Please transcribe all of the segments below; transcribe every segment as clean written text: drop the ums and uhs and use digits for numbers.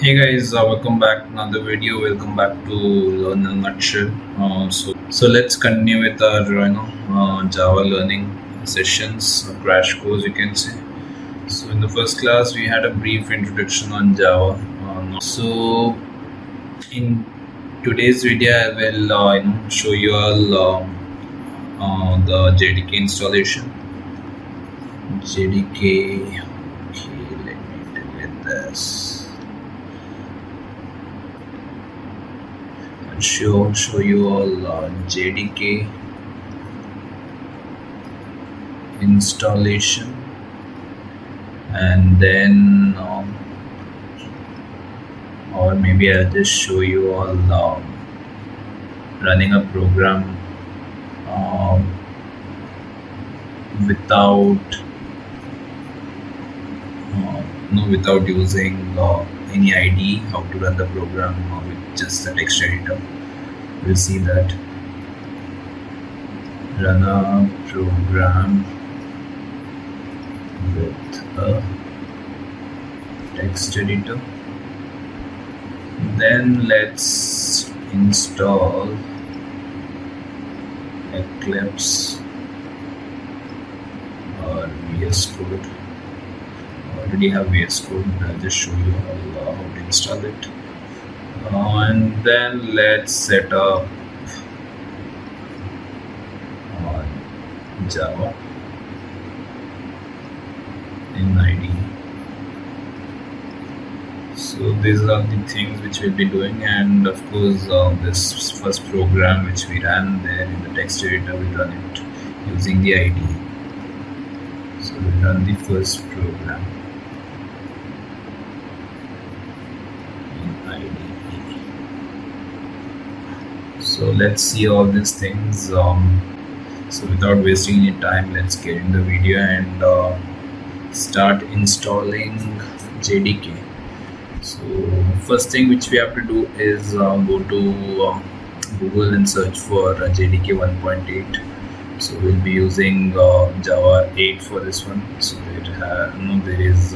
Hey guys, welcome back to another video. Welcome back to Learn in a Nutshell. So let's continue with our Java learning sessions, crash course you can say. So in the first class we had a brief introduction on Java. So in today's video I will show you all the JDK installation. JDK. Okay, let me delete this. Show you all JDK installation, and then or maybe I'll just show you all running a program without without using any IDE, how to run the program with just the text editor. We'll see that. Run a program with a text editor. Then let's install Eclipse or vscode. Already have vscode. I'll just show you how to install it. And then let's set up Java in IDE. So these are the things which we'll be doing, and of course this first program which we ran there in the text editor, we run it using the IDE. So we'll run the first program in IDE. So let's see all these things. So without wasting any time, let's get in the video and start installing JDK. So first thing which we have to do is go to Google and search for JDK 1.8. So we'll be using Java 8 for this one. So there is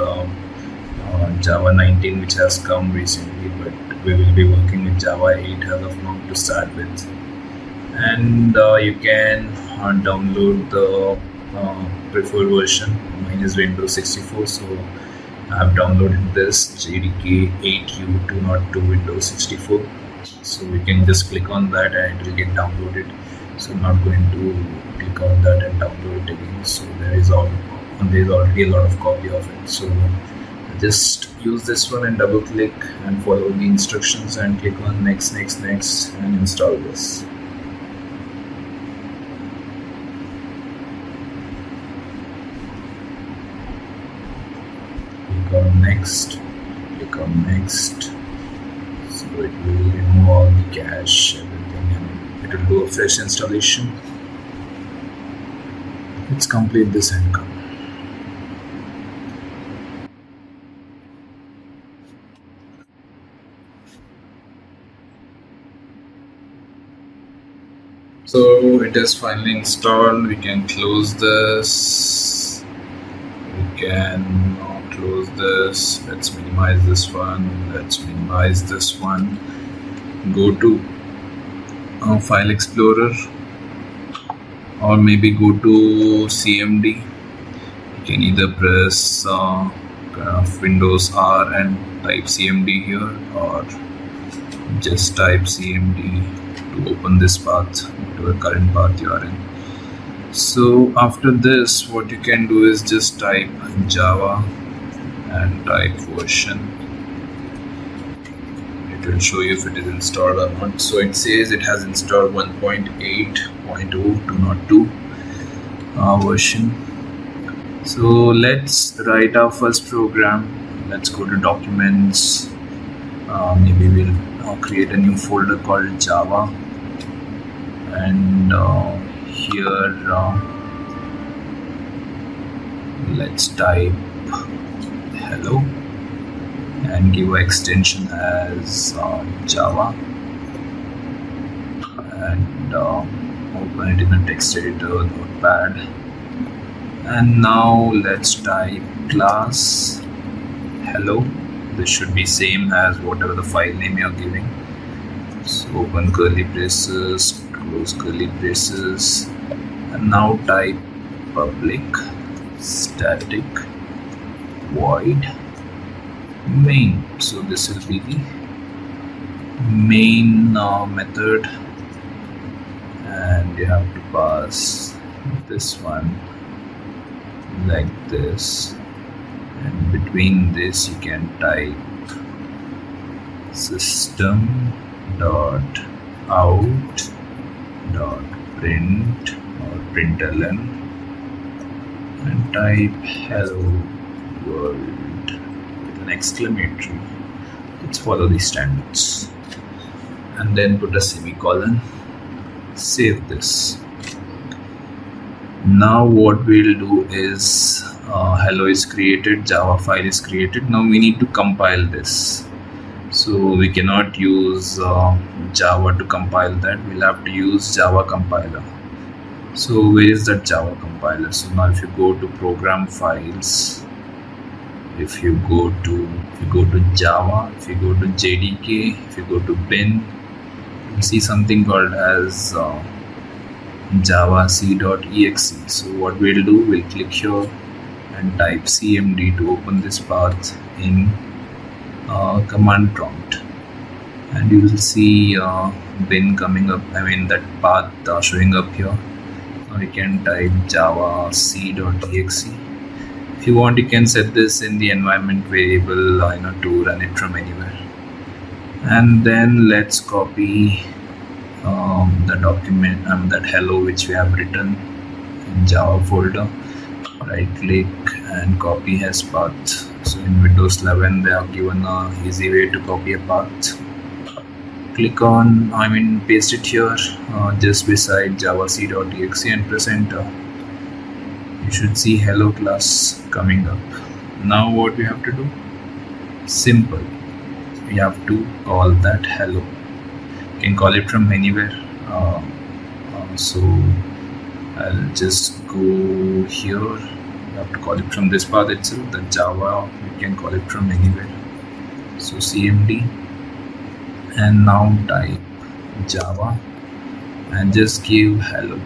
Java 19 which has come recently, but we will be working with Java 8 as of now to start with. And you can download the preferred version. Mine is Windows 64, so I have downloaded this JDK 8U202 Windows 64. So we can just click on that and it will get downloaded. So I'm not going to click on that and download it again. So there is already a lot of copy of it. So just use this one and double click and follow the instructions and click on next and install this. Click on next. So it will remove all the cache, everything, and it will do a fresh installation. Let's complete this and come. So it is finally installed. We can close this. We can close this. Let's minimize this one. Let's minimize this one. Go to File Explorer, or maybe go to CMD. You can either press Windows R and type CMD here, or just type CMD to open this path, to the current path you are in. So after this, what you can do is just type Java and type version. It will show you if it is installed or not. So it says it has installed 1.8.0.202 version. So let's write our first program. Let's go to documents. Maybe we'll create a new folder called Java, and here let's type hello and give an extension as Java, and open it in a text editor, notepad. And now let's type class hello This should be same as whatever the file name you're giving. So open curly braces, close curly braces, and now type public static void main. So this will be the main method, and you have to pass this one like this, and between this you can type system dot out dot print or println and type hello world with an exclamatory. Let's follow the standards and then put a semicolon. Save this. Now what we'll do is hello is created, Java file is created. Now we need to compile this. So we cannot use Java to compile that. We'll have to use Java compiler. So where is that Java compiler? So now if you go to program files, if you go to Java, if you go to JDK, if you go to bin, you see something called as java c.exe. So what we'll do, we'll click here and type cmd to open this path in command prompt, and you will see bin coming up, that path showing up here. Now you can type java c.exe. If you want, you can set this in the environment variable to run it from anywhere. And then let's copy the document, that hello which we have written in Java folder. Right click and copy as path. So in Windows 11 they have given a easy way to copy a path. Click on, paste it here just beside java c.exe and press enter. You should see hello class coming up. Now what we have to do? Simple. We have to call that hello. You can call it from anywhere. So I'll just go here. You have to call it from this path itself. The Java, you can call it from anywhere. So cmd, and now type Java and just give hello.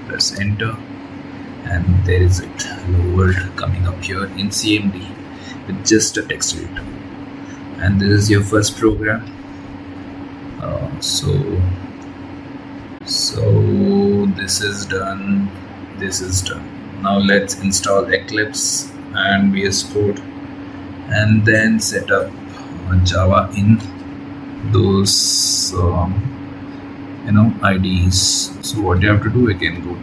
Press enter, and there is it, hello world coming up here in cmd with just a text editor. And this is your first program. So this is done, this is done. Now let's install Eclipse and vscode and then set up Java in those IDEs. So what you have to do, again go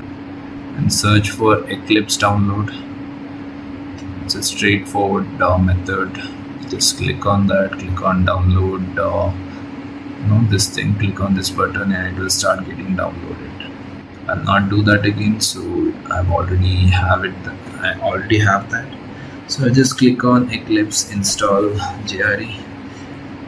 and search for Eclipse download. It's a straightforward method. Just click on that, click on download this thing, click on this button, and it will start getting downloaded. I'll not do that again, so I already have that. So I just click on Eclipse install JRE.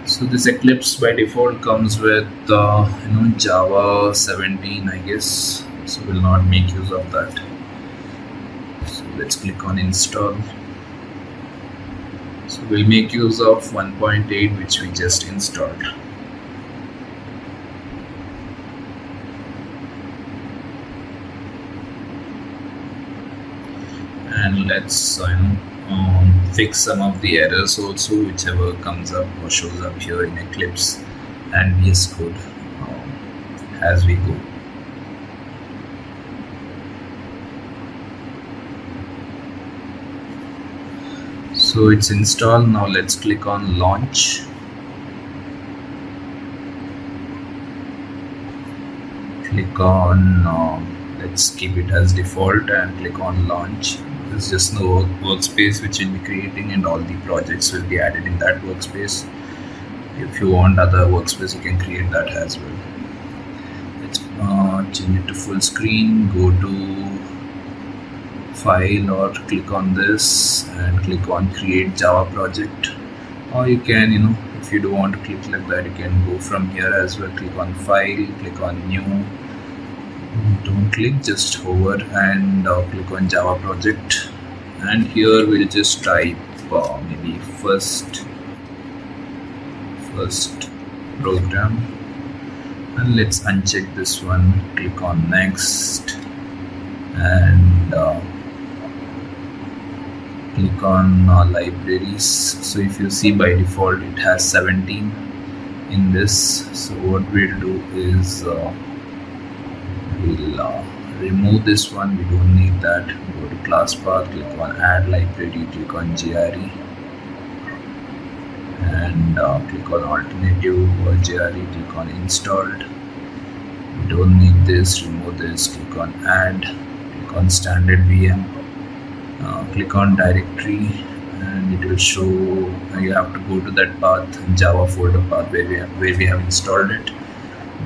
So this Eclipse by default comes with Java 17, I guess, so we'll not make use of that. So let's click on install. So we'll make use of 1.8 which we just installed. And let's fix some of the errors also, whichever comes up or shows up here in Eclipse and vscode as we go. So it's installed. Now let's click on launch. Click on let's keep it as default and click on launch. There's just no workspace which we'll be creating, and all the projects will be added in that workspace. If you want other workspace, you can create that as well. Let's change it to full screen. Go to file or click on this and click on create Java project, or you can if you don't want to click like that, you can go from here as well. Click on file, click on new, don't click, just hover and click on Java project, and here we'll just type maybe first first program, and let's uncheck this one, click on next, and click on libraries. So if you see, by default it has 17 in this. So what we'll do is we'll remove this one, we don't need that. Go to class path, click on add library, click on JRE, and click on alternative or JRE, click on installed. We don't need this, remove this, click on add, click on standard VM, click on directory, and it will show you have to go to that path, Java folder path where we have installed it,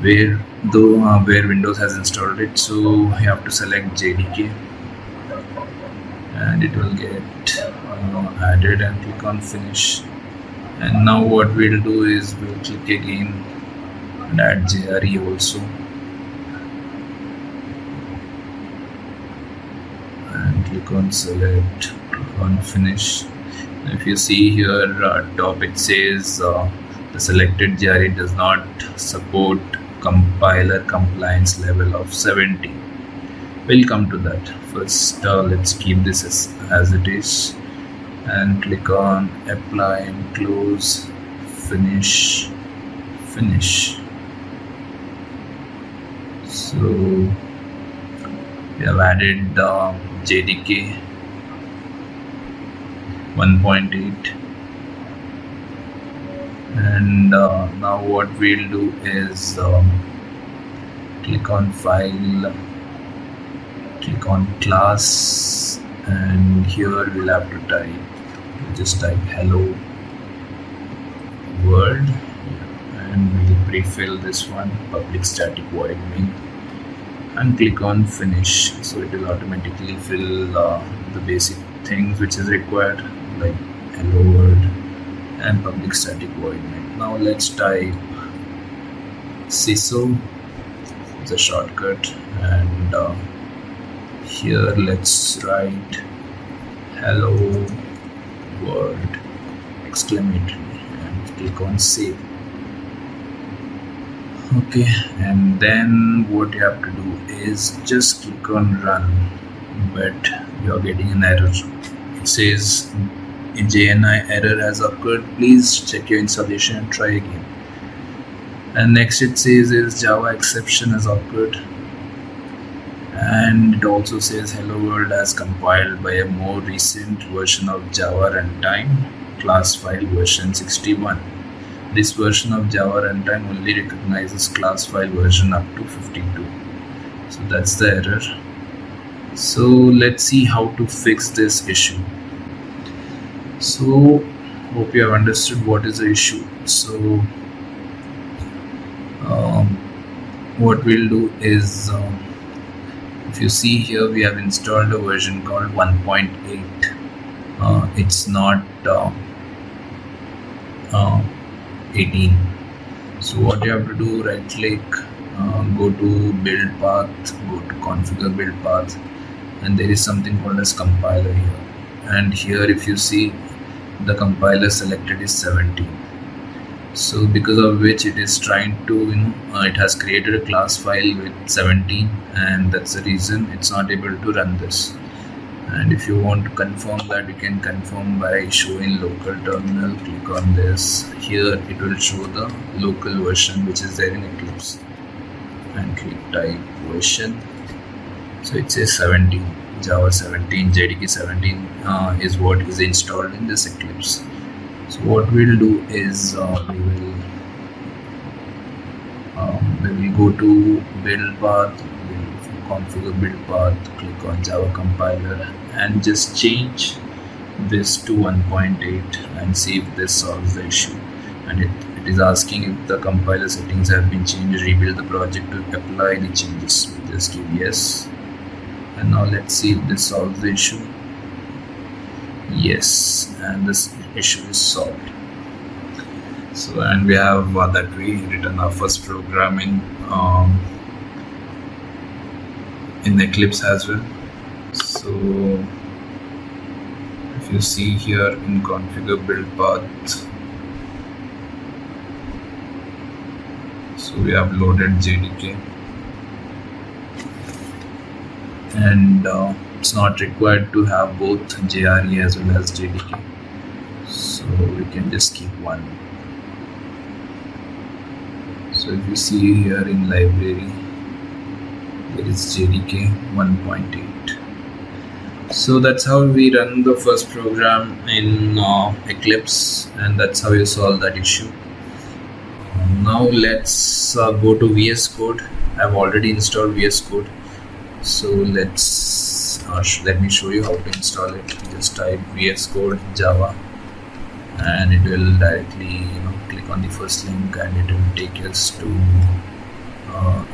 where Windows has installed it. So you have to select JDK, and it will get added, and click on finish. And now what we'll do is we'll click again and add JRE also, and click on select, click on finish. If you see here top, it says the selected JRE does not support compiler compliance level of 70. We'll come to that. First let's keep this as it is, and click on apply and close, finish. So we have added JDK 1.8, and now what we'll do is click on file, click on class, and here we'll have to just type hello world, and we'll pre-fill this one, public static void main, and click on finish. So it will automatically fill the basic things which is required, like hello world and public static void main. Now let's type CISO, it's a shortcut, and here let's write hello world exclamatory, and click on save. Okay, and then what you have to do is just click on run, but you're getting an error. It says JNI error has occurred, please check your installation and try again. And next it says is Java exception has occurred, and it also says hello world as compiled by a more recent version of Java runtime, class file version 61. This version of Java runtime only recognizes class file version up to 52. So that's the error. So let's see how to fix this issue. So hope you have understood what is the issue. So what we'll do is if you see here, we have installed a version called 1.8. It's not 18. So what you have to do, right click, go to build path, go to configure build path, and there is something called as compiler here. And here if you see, the compiler selected is 17. So because of which it is trying to, it has created a class file with 17, and that's the reason it's not able to run this. And if you want to confirm that, you can confirm by showing local terminal. Click on this. Here it will show the local version which is there in Eclipse, and click type version. So it says 17, Java 17, JDK 17 is what is installed in this Eclipse. So what we'll do is we will go to build path, configure build path, click on Java compiler, and just change this to 1.8 and see if this solves the issue. And it is asking if the compiler settings have been changed, rebuild the project to apply the changes. Just give yes, and now let's see if this solves the issue. Yes, and this issue is solved. So, and we have that we written our first programming in Eclipse as well. So if you see here in configure build path, So we have loaded JDK, and it's not required to have both JRE as well as JDK, so we can just keep one. So if you see here in library, there is JDK 1.8. So that's how we run the first program in Eclipse, and that's how you solve that issue. Now let's go to VS Code. I've already installed VS Code, so let me show you how to install it. Just type VS Code Java, and it will directly click on the first link, and it will take us to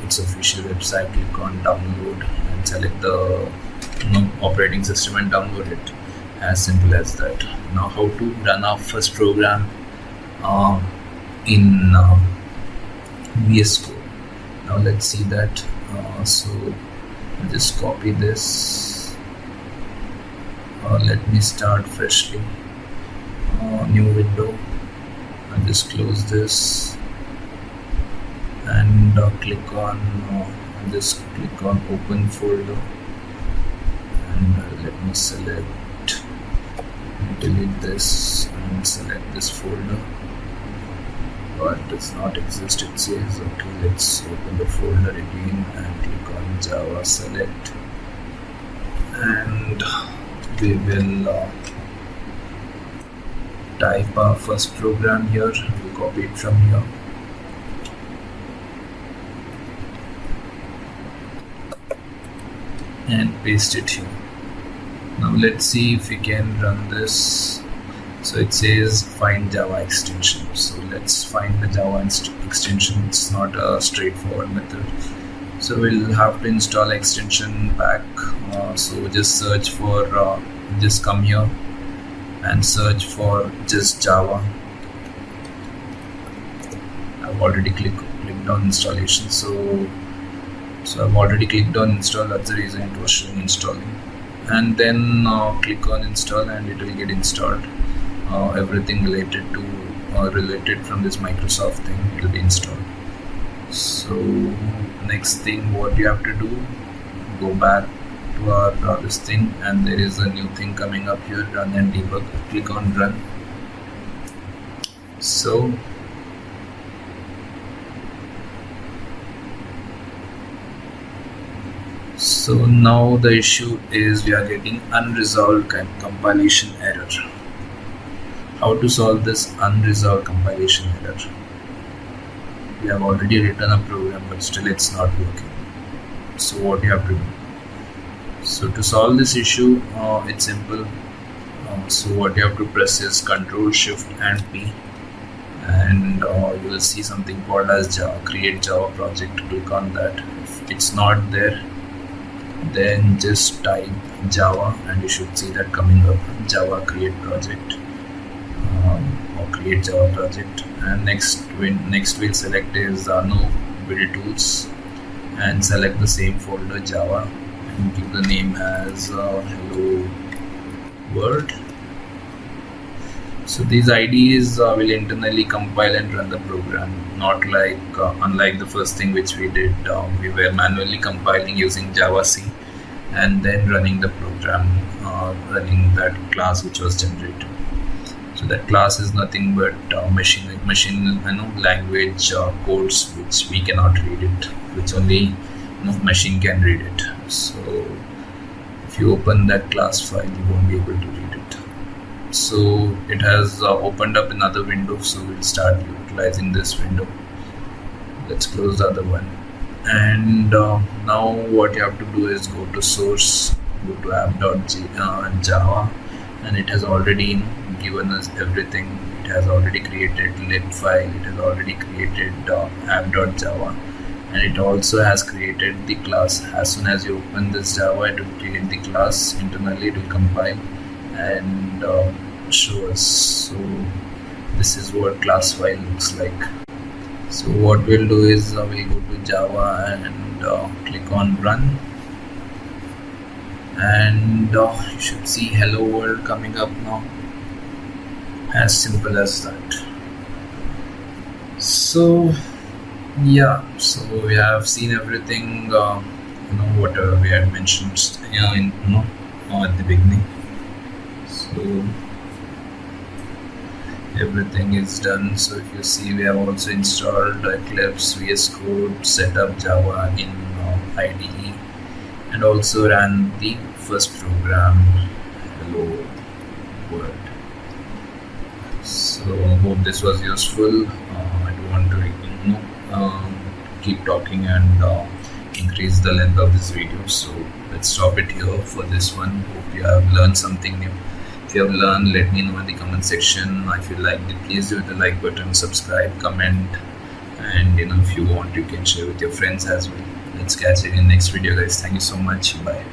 its official website. Click on download and select the operating system and download it. As simple as that. Now how to run our first program in VS Code. Now let's see that. So I'll just copy this. Let me start freshly. New window. I'll just close this and click on open folder, and let me select, delete this and select this folder, but it does not exist, it says. Okay, let's open the folder again and click on Java, select, and we will type our first program here. We'll copy it from here. And paste it here. Now let's see if we can run this. So it says find Java extension. So let's find the Java extension. It's not a straightforward method. So we'll have to install extension pack. So just search for, just come here and search for just Java. I've already clicked on installation. So I've already clicked on install. That's the reason it was showing installing. And then click on install, and it will get installed. Everything related from this Microsoft thing, it will be installed. So next thing, what you have to do, go back to our this thing, and there is a new thing coming up here, run and debug. Click on run. So now the issue is we are getting unresolved compilation error. How to solve this unresolved compilation error? We have already written a program, but still it's not working. So what you have to do? So to solve this issue, it's simple. So what you have to press is Ctrl Shift and P, and you will see something called as Java, create Java project. Click on that. If it's not there, then just type Java, and you should see that coming up, Java create project, or create Java project. And next we'll select is no build tools, and select the same folder Java, and give the name as hello world. So these IDEs will internally compile and run the program, not like unlike the first thing which we did. We were manually compiling using Java C and then running the program, running that class which was generated. So that class is nothing but machine language codes which we cannot read it, which only machine can read it. So if you open that class file, you won't be able to read it. So it has opened up another window, so we'll start utilizing this window. Let's close the other one. And now what you have to do is go to source, go to app.java, and it has already given us everything. It has already created lib file, it has already created app.java, and it also has created the class. As soon as you open this Java, it will create the class internally, it will compile and show us. So this is what class file looks like. So what we'll do is we go to Java and click on run, and you should see hello world coming up now. As simple as that. So Yeah, so we have seen everything, whatever we had mentioned, at the beginning. So everything is done. So if you see, we have also installed Eclipse, vscode, set up Java in IDE, and also ran the first program. Hello world. So hope this was useful. I don't want to keep talking and increase the length of this video. So let's stop it here for this one. Hope you have learned something new. If you have learned, let me know in the comment section. If you liked it, please do the like button, subscribe, comment, and if you want, you can share with your friends as well. Let's catch you in next video, guys. Thank you so much. Bye.